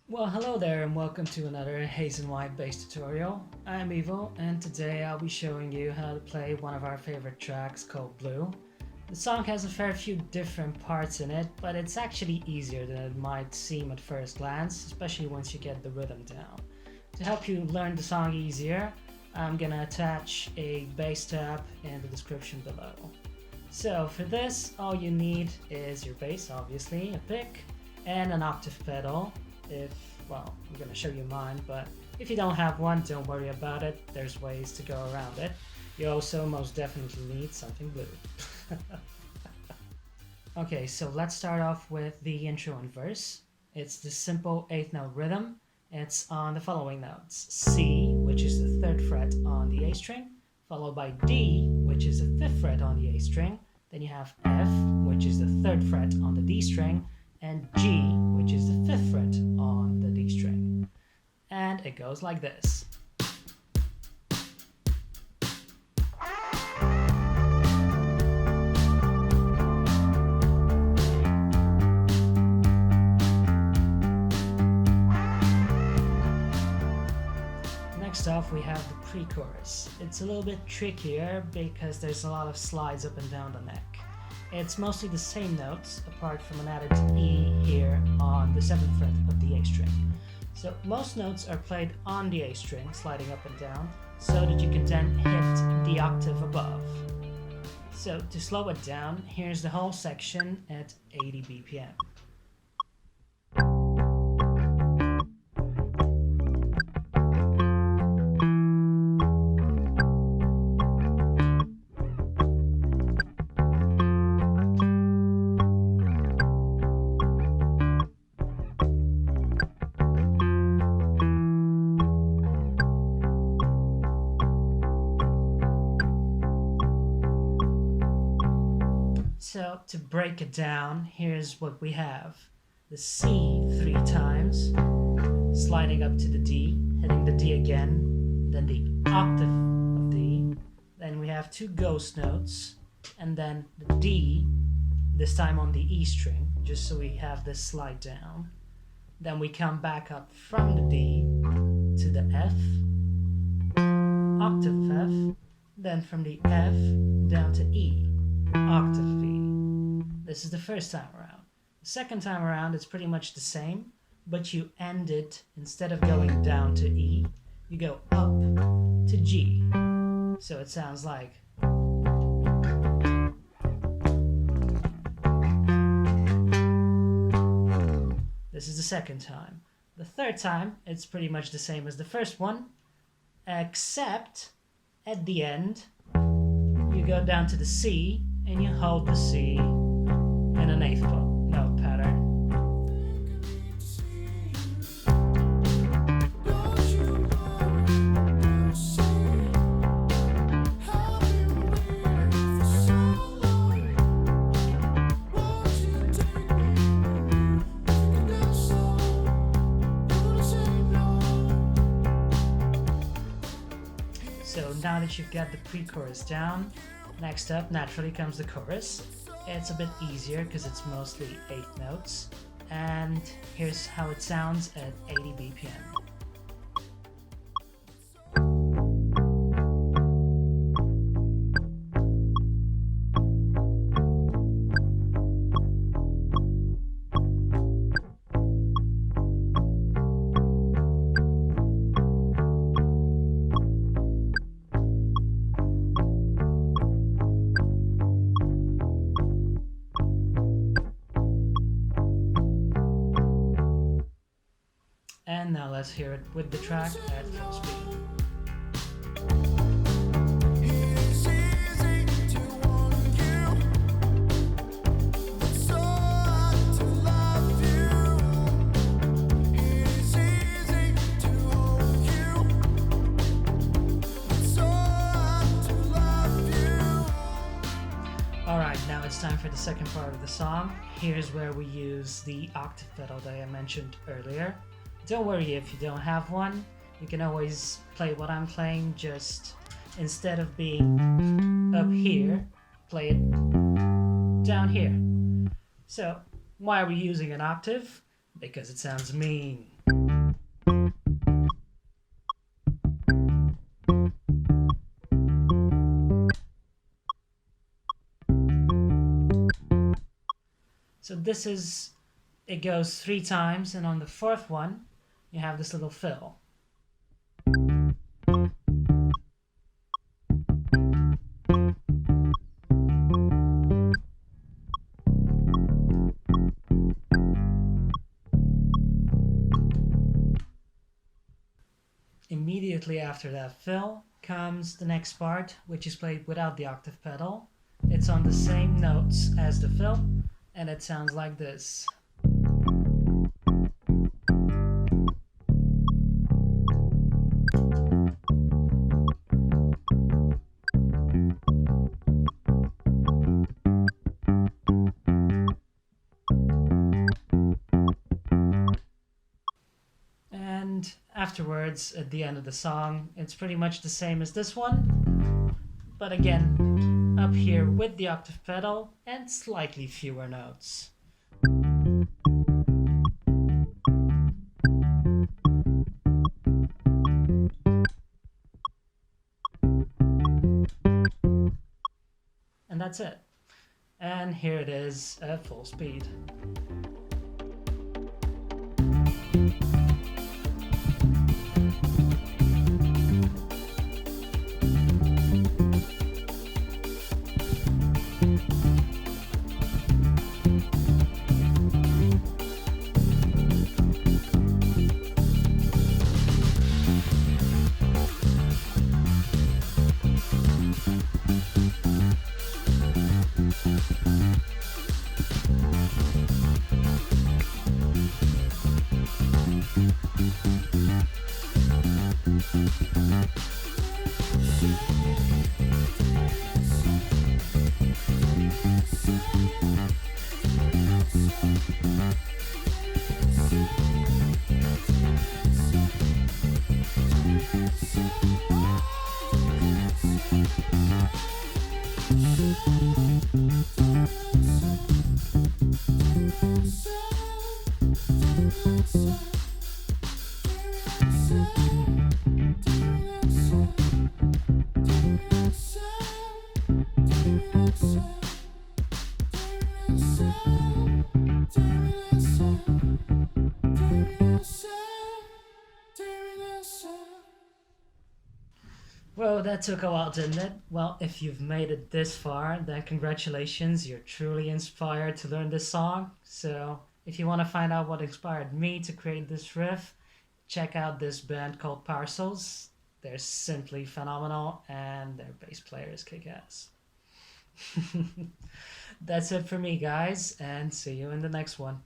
Well, hello there and welcome to another Haze and White based tutorial. I'm Evil and today I'll be showing you how to play one of our favorite tracks called Blue. The song has a fair few different parts in it, but it's actually easier than it might seem at first glance, especially once you get the rhythm down. To help you learn the song easier, I'm gonna attach a bass tab in the description below. So for this, all you need is your bass, obviously, a pick, and an octave pedal. I'm gonna show you mine, but if you don't have one, don't worry about it. There's ways to go around it. You also most definitely need something blue. Okay, so let's start off with the intro and verse. It's the simple 8th note rhythm. It's on the following notes: C, which is the 3rd fret on the A string, followed by D, which is the 5th fret on the A string. Then you have F, which is the 3rd fret on the D string, and G, which is the 5th fret on the D string. And it goes like this. Next off we have the pre-chorus. It's a little bit trickier because there's a lot of slides up and down the neck. It's mostly the same notes, apart from an added E here on the 7th fret of the A string. So most notes are played on the A string, sliding up and down, so that you can then hit the octave above. So to slow it down, here's the whole section at 80 BPM. So to break it down, here's what we have. The C 3 times, sliding up to the D, hitting the D again, then the octave of D, then we have 2 ghost notes, and then the D, this time on the E string, just so we have this slide down. Then we come back up from the D to the F, octave of F, then from the F down to E, octave of E. This is the first time around. The second time around it's pretty much the same, but you end it, instead of going down to E, you go up to G. So it sounds like. This is the second time. The third time it's pretty much the same as the first one, except at the end you go down to the C and you hold the C in an 8th note pattern. So now that you've got the pre-chorus down, next up naturally comes the chorus. It's a bit easier because it's mostly 8th notes, and here's how it sounds at 80 BPM. And now let's hear it with the track at full speed. Alright, now it's time for the second part of the song. Here's where we use the octave pedal that I mentioned earlier. Don't worry if you don't have one, you can always play what I'm playing, just instead of being up here, play it down here. So why are we using an octave? Because it sounds mean. So it goes 3 times, and on the fourth one, you have this little fill. Immediately after that fill comes the next part, which is played without the octave pedal. It's on the same notes as the fill, and it sounds like this. And afterwards, at the end of the song, it's pretty much the same as this one, but again, up here with the octave pedal and slightly fewer notes. And that's it. And here it is at full speed. Whoa, that took a while, didn't it? Well, if you've made it this far, then congratulations, you're truly inspired to learn this song. So, if you want to find out what inspired me to create this riff, check out this band called Parcels. They're simply phenomenal, and their bass player is kick-ass. That's it for me, guys, and see you in the next one.